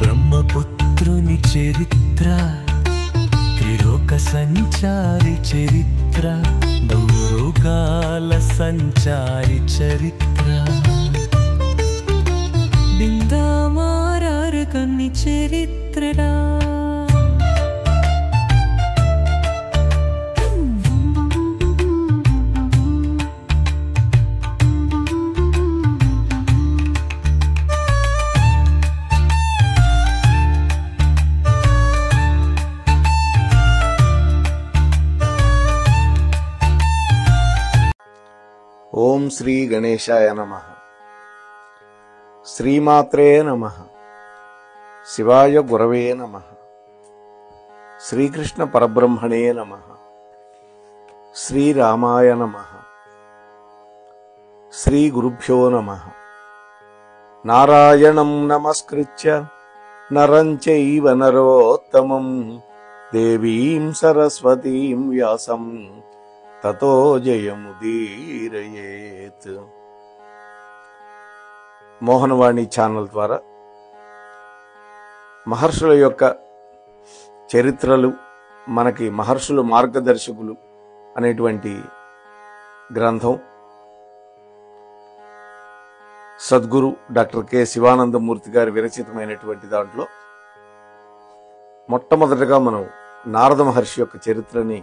బ్రహ్మపుత్రుని చరిత్ర, త్రిలోక సంచారి చరిత్ర, దూరుగాల సంచారి చరిత్ర, బిందామారారు కన్ని చరిత్రడా. ఓం శ్రీ గణేశాయ నమః. శ్రీమాత్రే నమః. శివాయ గురవే నమః. శ్రీకృష్ణ పరబ్రహ్మణే నమః. శ్రీరామాయ నమః. శ్రీ గురుభ్యో నమః. నారాయణం నమస్కృత్య నరం చైవ నరోత్తమం దేవీం సరస్వతీం వ్యాసం తతో జయముదీరయేత్. మోహనవాణి ఛానల్ ద్వారా మహర్షుల యొక్క చరిత్రలు, మనకి మహర్షులు మార్గదర్శకులు అనేటువంటి గ్రంథం సద్గురు డాక్టర్ కె శివానందమూర్తి గారి విరచితమైనటువంటి దాంట్లో మొట్టమొదటగా మనం నారద మహర్షి యొక్క చరిత్రని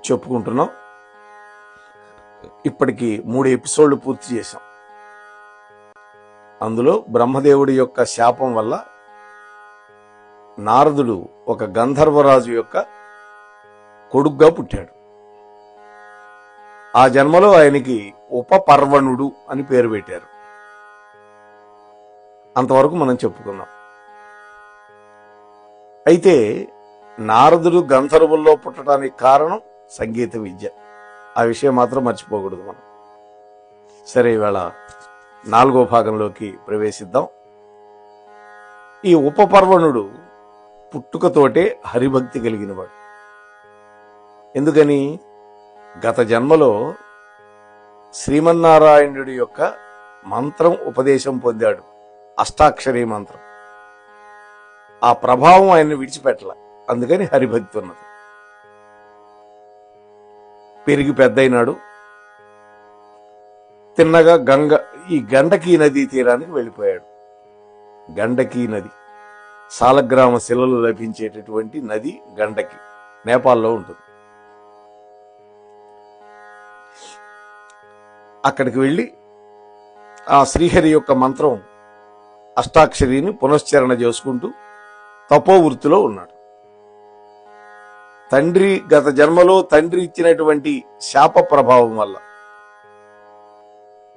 చెప్పుకుంటున్నాం. ఇప్పటికి 3 ఎపిసోడ్లు పూర్తి చేశాం. అందులో బ్రహ్మదేవుడి యొక్క శాపం వల్ల నారదుడు ఒక గంధర్వరాజు యొక్క కొడుగ్గా పుట్టాడు. ఆ జన్మలో ఆయనకి ఉపపర్వణుడు అని పేరు పెట్టారు. అంతవరకు మనం చెప్పుకున్నాం. అయితే నారదుడు గంధర్వుల్లో పుట్టడానికి కారణం సంగీత విద్య. ఆ విషయం మాత్రం మర్చిపోకూడదు మనం. సరే, ఇవాళ 4వ భాగంలోకి ప్రవేశిద్దాం. ఈ ఉపపర్వణుడు పుట్టుకతోటే హరిభక్తి కలిగినవాడు. ఎందుకని? గత జన్మలో శ్రీమన్నారాయణుడి యొక్క మంత్రం ఉపదేశం పొందాడు, అష్టాక్షరీ మంత్రం. ఆ ప్రభావం ఆయన్ని విడిచిపెట్టల. అందుకని హరిభక్తి ఉన్నది. పెరిగి పెద్దయినాడు. తిన్నగా ఈ గండకీ నదీ తీరానికి వెళ్ళిపోయాడు. గండకీ నది సాలగ్రామ శిలలు లభించేటటువంటి నది గండకి, నేపాల్లో ఉంటుంది. అక్కడికి వెళ్ళి ఆ శ్రీహరి యొక్క మంత్రం అష్టాక్షరిని పునశ్చరణ చేసుకుంటూ తపోవృత్తిలో ఉన్నాడు. గత జన్మలో తండ్రి ఇచ్చినటువంటి శాప ప్రభావం వల్ల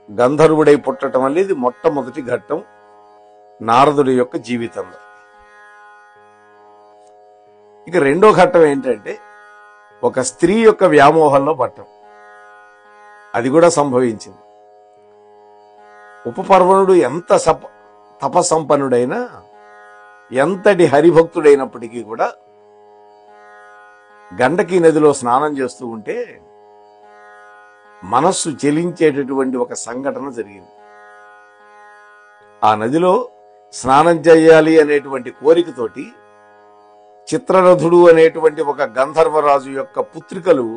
గంధర్వుడై పుట్టడం అనేది మొట్టమొదటి ఘట్టం నారదుడి యొక్క జీవితంలో. ఇక రెండో ఘట్టం ఏంటంటే ఒక స్త్రీ యొక్క వ్యామోహంలో పట్టం. అది కూడా సంభవించింది. ఉపపర్వణుడు ఎంత తపసంపన్నుడైనా, ఎంతటి హరిభక్తుడైనప్పటికీ కూడా గండకీ నదిలో స్నానం చేస్తూ ఉంటే మనస్సు చెలించేటటువంటి ఒక సంఘటన జరిగింది. ఆ నదిలో స్నానం చేయాలి అనేటువంటి కోరికతోటి చిత్రరథుడు అనేటువంటి ఒక గంధర్వరాజు యొక్క పుత్రికలు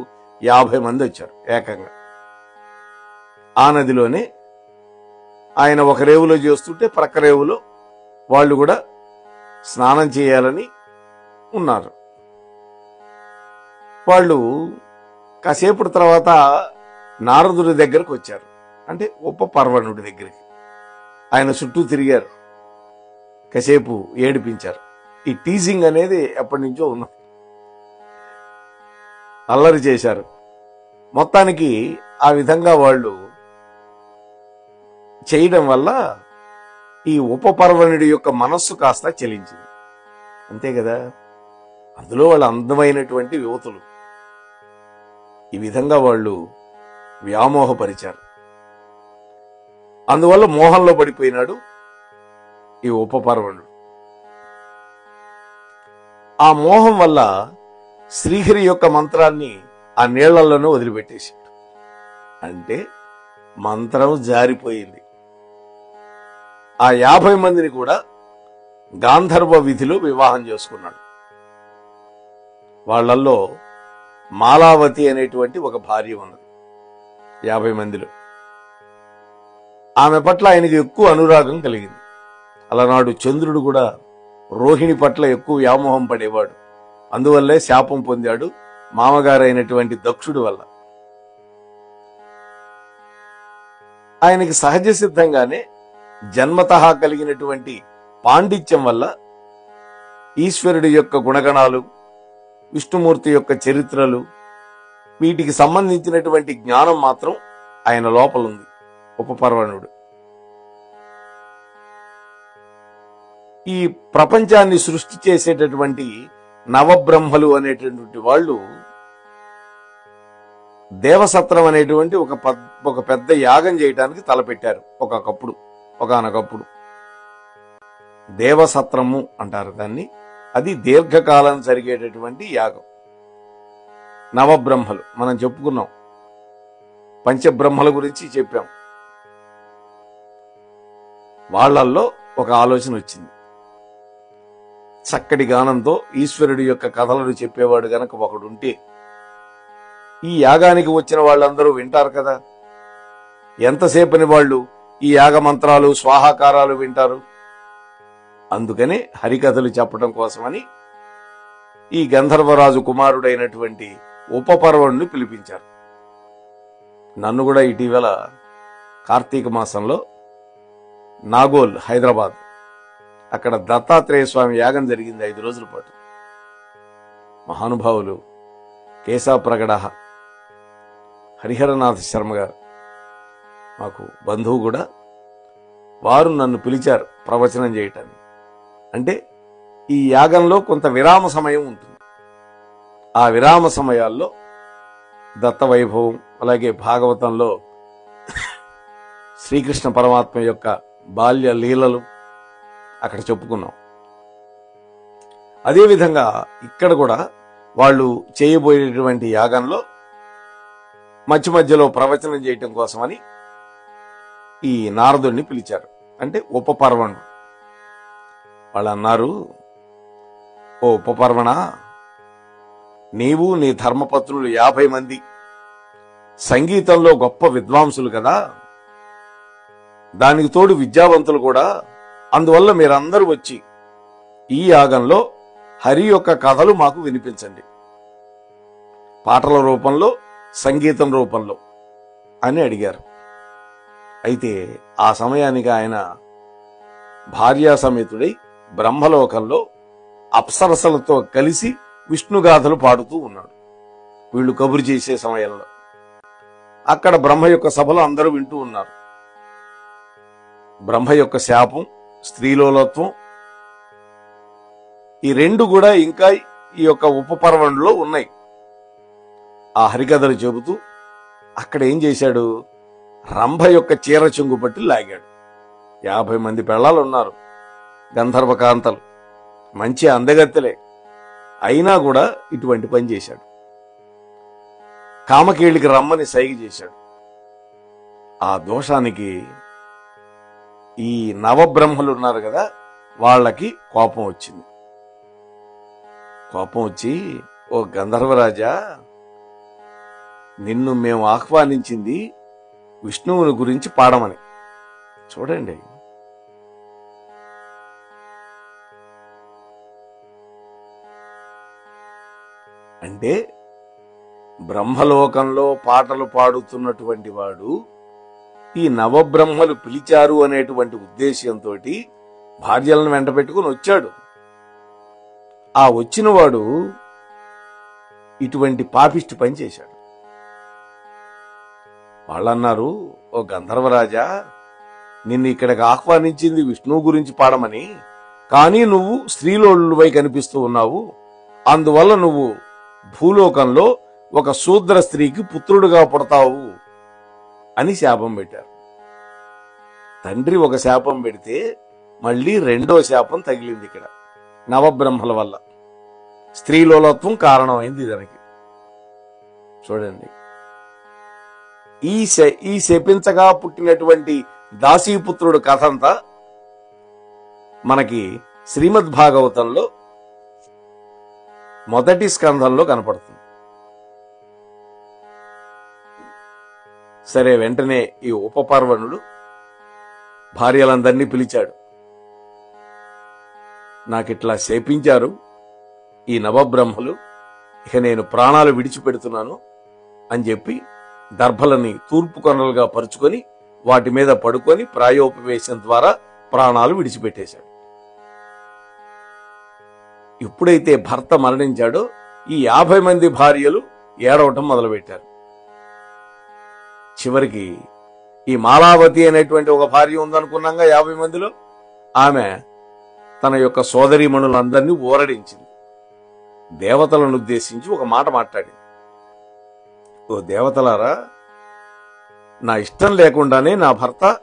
50 మంది వచ్చారు ఏకంగా. ఆ నదిలోనే ఆయన ఒక రేవులో చేస్తుంటే ప్రక్క రేవులో వాళ్ళు కూడా స్నానం చేయాలని ఉన్నారు. వాళ్ళు కాసేపటి తర్వాత నారదుడి దగ్గరకు వచ్చారు. అంటే ఉపపర్వణుడి దగ్గరికి. ఆయన చుట్టూ తిరిగారు, కాసేపు ఏడిపించారు. ఈ టీజింగ్ అనేది ఎప్పటి నుంచో ఉన్నది. అల్లరి చేశారు. మొత్తానికి ఆ విధంగా వాళ్ళు చేయడం వల్ల ఈ ఉపపర్వణుడి యొక్క మనస్సు కాస్త చెలించింది. అంతే కదా. అందులో వాళ్ళ అందమైనటువంటి యువతులు. ఈ విధంగా వాళ్ళు వ్యామోహపరిచారు. అందువల్ల మోహంలో పడిపోయినాడు ఈ ఉపపర్వణుడు. ఆ మోహం వల్ల శ్రీహరి యొక్క మంత్రాన్ని ఆ నీళ్లలోనే వదిలిపెట్టేశాడు. అంటే మంత్రం జారిపోయింది. ఆ 50 మందిని కూడా గాంధర్వ విధిలో వివాహం చేసుకున్నాడు. వాళ్ళల్లో మాలావతి అనేటువంటి ఒక భార్య ఉన్నది 50 మందిలో. ఆమె పట్ల ఆయనకి ఎక్కువ అనురాగం కలిగింది. అలనాడు చంద్రుడు కూడా రోహిణి పట్ల ఎక్కువ వ్యామోహం పడేవాడు. అందువల్లే శాపం పొందాడు మామగారైనటువంటి దక్షుడి వల్ల. ఆయనకి సహజ సిద్ధంగానే జన్మతః కలిగినటువంటి పాండిత్యం వల్ల ఈశ్వరుడి యొక్క గుణగణాలు, విష్ణుమూర్తి యొక్క చరిత్రలు, వీటికి సంబంధించినటువంటి జ్ఞానం మాత్రం ఆయన లోపల ఉంది. ఉపపర్వణుడు ఈ ప్రపంచాన్ని సృష్టి చేసేటటువంటి నవబ్రహ్మలు అనేటటువంటి వాళ్ళు దేవసత్రం అనేటువంటి ఒక పెద్ద యాగం చేయడానికి తలపెట్టారు. ఒకానొకప్పుడు దేవసత్రము అంటారు దాన్ని. అది దీర్ఘకాలం జరిగేటటువంటి యాగం. నవబ్రహ్మలు మనం చెప్పుకున్నాం, పంచబ్రహ్మల గురించి చెప్పాం. వాళ్ళల్లో ఒక ఆలోచన వచ్చింది. చక్కటి గానంతో ఈశ్వరుడి యొక్క కథలను చెప్పేవాడు గనక ఒకడుంటే ఈ యాగానికి వచ్చిన వాళ్ళందరూ వింటారు కదా. ఎంతసేపని వాళ్ళు ఈ యాగ మంత్రాలు, స్వాహాకారాలు వింటారు. అందుకనే హరికథలు చెప్పడం కోసమని ఈ గంధర్వరాజు కుమారుడైనటువంటి ఉపపర్వణుని పిలిపించారు. నన్ను కూడా ఇటీవల కార్తీక మాసంలో నాగోల్, హైదరాబాద్, అక్కడ దత్తాత్రేయ స్వామి యాగం జరిగింది 5 రోజుల పాటు. మహానుభావులు కేశవప్రగడ హరిహరనాథ శర్మ గారు మాకు బంధువు కూడా, వారు నన్ను పిలిచారు ప్రవచనం చేయటానికి. అంటే ఈ యాగంలో కొంత విరామ సమయం ఉంటుంది. ఆ విరామ సమయాల్లో దత్త వైభవం, అలాగే భాగవతంలో శ్రీకృష్ణ పరమాత్మ యొక్క బాల్య లీలలు అక్కడ చెప్పుకున్నాం. అదేవిధంగా ఇక్కడ కూడా వాళ్ళు చేయబోయేటువంటి యాగంలో మధ్య మధ్యలో ప్రవచనం చేయటం కోసమని ఈ నారదుడిని పిలిచారు. అంటే ఉపపర్వణుడు. వాళ్ళు అన్నారు, ఓ ఉపపర్వణ, నీవు నీ ధర్మపత్రులు 50 మంది సంగీతంలో గొప్ప విద్వాంసులు కదా, దానికి తోడు విద్యావంతులు కూడా. అందువల్ల మీరందరూ వచ్చి ఈ యాగంలో హరి యొక్క కథలు మాకు వినిపించండి, పాటల రూపంలో, సంగీతం రూపంలో అని అడిగారు. అయితే ఆ సమయానికి ఆయన భార్యా సమేతుడై బ్రహ్మలోకంలో అప్సరసలతో కలిసి విష్ణుగాథలు పాడుతూ ఉన్నాడు. వీళ్ళు కబురు చేసే సమయంలో అక్కడ బ్రహ్మ యొక్క సభలో అందరూ వింటూ ఉన్నారు. బ్రహ్మ యొక్క శాపం, స్త్రీలోలత్వం, ఈ 2 కూడా ఇంకా ఈ యొక్క ఉపపర్వణులో ఉన్నాయి. ఆ హరికథలు చెబుతూ అక్కడ ఏం చేశాడు, రంభ యొక్క చీర చెంగు పట్టి లాగాడు. 50 మంది పెళ్ళాలు ఉన్నారు, గంధర్వకాంతలు, మంచి అందగత్తెలే. అయినా కూడా ఇటువంటి పని చేశాడు. కామకేళికి రమ్మని సైగ చేశాడు. ఆ దోషానికి ఈ నవబ్రహ్మలు ఉన్నారు కదా, వాళ్ళకి కోపం వచ్చింది. కోపం వచ్చి, ఓ గంధర్వరాజా, నిన్ను మేము ఆహ్వానించింది విష్ణువుని గురించి పాడమని. చూడండి, అంటే బ్రహ్మలోకంలో పాటలు పాడుతున్నటువంటి వాడు ఈ నవబ్రహ్మలు పిలిచారు అనేటువంటి ఉద్దేశ్యంతో భార్యలను వెంట పెట్టుకుని వచ్చాడు. ఆ వచ్చినవాడు ఇటువంటి పాపిష్టి పని చేశాడు. వాళ్ళన్నారు, ఓ గంధర్వరాజా, నిన్ను ఇక్కడికి ఆహ్వానించింది విష్ణువు గురించి పాడమని, కానీ నువ్వు స్త్రీలోలువై కనిపిస్తూ ఉన్నావు. అందువల్ల నువ్వు భూలోకంలో ఒక శూద్ర స్త్రీకి పుత్రుడుగా పుడతావు అని శాపం పెట్టారు. తండ్రి ఒక శాపం పెడితే మళ్ళీ 2వ శాపం తగిలింది ఇక్కడ నవబ్రహ్మల వల్ల. స్త్రీలోలత్వం కారణమైంది దానికి. చూడండి, ఈ శపించగా పుట్టినటువంటి దాసీపుత్రుడు కథ అంతా మనకి శ్రీమద్ భాగవతంలో మొదటి స్కంధంలో కనపడుతుంది. సరే, వెంటనే ఈ ఉపపర్వణుడు భార్యలందరినీ పిలిచాడు. నాకిట్లా శపించారు ఈ నవబ్రహ్మలు, ఇక నేను ప్రాణాలు విడిచిపెడుతున్నాను అని చెప్పి దర్భలని తూర్పు కొనలుగా పరుచుకొని వాటి మీద పడుకొని ప్రాయోపవేశం ద్వారా ప్రాణాలు విడిచిపెట్టేశాడు. ఎప్పుడైతే భర్త మరణించాడో ఈ 50 మంది భార్యలు ఏడవటం మొదలుపెట్టారు. చివరికి ఈ మాలావతి అనేటువంటి ఒక భార్య ఉందనుకున్నాగా 50 మందిలో, ఆమె తన యొక్క సోదరీమణులందరినీ ఊరడించింది. దేవతలను ఉద్దేశించి ఒక మాట మాట్లాడింది. ఓ దేవతలారా, నా ఇష్టం లేకుండానే నా భర్త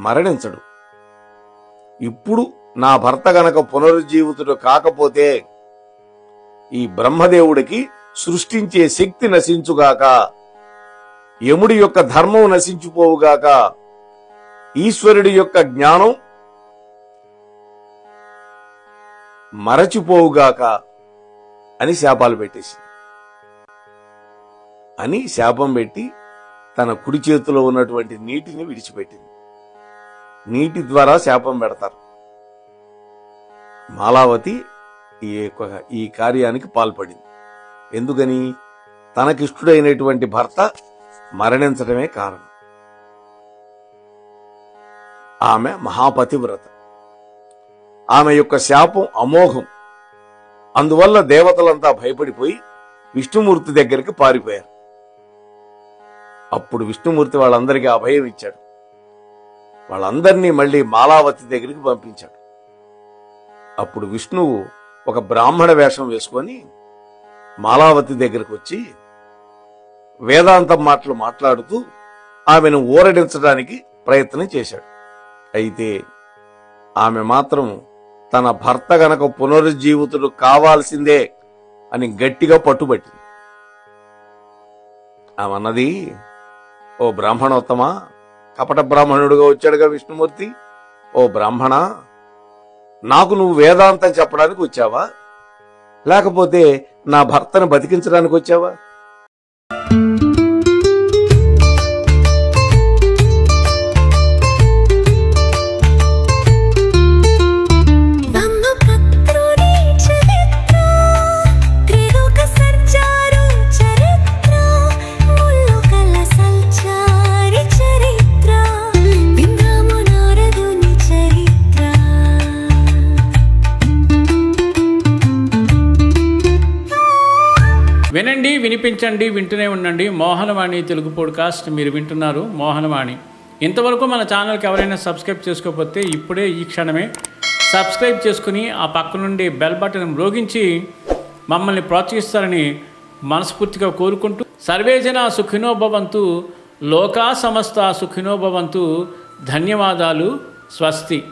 మరణించడు. ఇప్పుడు నా భర్త గనక పునరుజ్జీవితుడు కాకపోతే ఈ బ్రహ్మదేవుడికి సృష్టించే శక్తి నశించుగాక, యముడి యొక్క ధర్మం నశించిపోవుగాక, ఈశ్వరుడి యొక్క జ్ఞానం మరచిపోవుగాక అని శాపాలు పెట్టేసింది. అని శాపం పెట్టి తన కుడి చేతిలో ఉన్నటువంటి నీటిని విడిచిపెట్టింది. నీటి ద్వారా శాపం పెడతారు. మాలావతి ఈ కార్యానికి పాల్పడింది. ఎందుకని? తనకిష్టుడైనటువంటి భర్త మరణించడమే కారణం. ఆమె మహాపతివ్రత. ఆమె యొక్క శాపం అమోఘం. అందువల్ల దేవతలంతా భయపడిపోయి విష్ణుమూర్తి దగ్గరికి పారిపోయారు. అప్పుడు విష్ణుమూర్తి వాళ్ళందరికీ అభయం ఇచ్చాడు. వాళ్ళందరినీ మళ్ళీ మాలావతి దగ్గరికి పంపించాడు. అప్పుడు విష్ణువు ఒక బ్రాహ్మణ వేషం వేసుకొని మాలావతి దగ్గరికి వచ్చి వేదాంతం మాటలు మాట్లాడుతూ ఆమెను ఊరడించడానికి ప్రయత్నం చేశాడు. అయితే ఆమె మాత్రం తన భర్త గనక పునరుజ్జీవితుడు కావాల్సిందే అని గట్టిగా పట్టుబట్టింది. ఆమె అన్నది, ఓ బ్రాహ్మణోత్తమా, కపట బ్రాహ్మణుడుగా వచ్చాడుగా విష్ణుమూర్తి, ఓ బ్రాహ్మణ, నాకు నువ్వు వేదాంతం చెప్పడానికి వచ్చావా, లేకపోతే నా భర్తను బతికించడానికి వచ్చావా? వినండి, వినిపించండి, వింటూనే ఉండండి. మోహనవాణి తెలుగు పాడ్కాస్ట్ మీరు వింటున్నారు. మోహనవాణి. ఇంతవరకు మన ఛానల్కి ఎవరైనా సబ్స్క్రైబ్ చేసుకోకపోతే ఇప్పుడే ఈ క్షణమే సబ్స్క్రైబ్ చేసుకుని ఆ పక్క నుండి బెల్ బటన్ మ్రోగించి మమ్మల్ని ప్రోత్సహిస్తారని మనస్ఫూర్తిగా కోరుకుంటూ, సర్వేజన సుఖినో భవంతు, లోకా సమస్త సుఖినో భవంతు. ధన్యవాదాలు. స్వస్తి.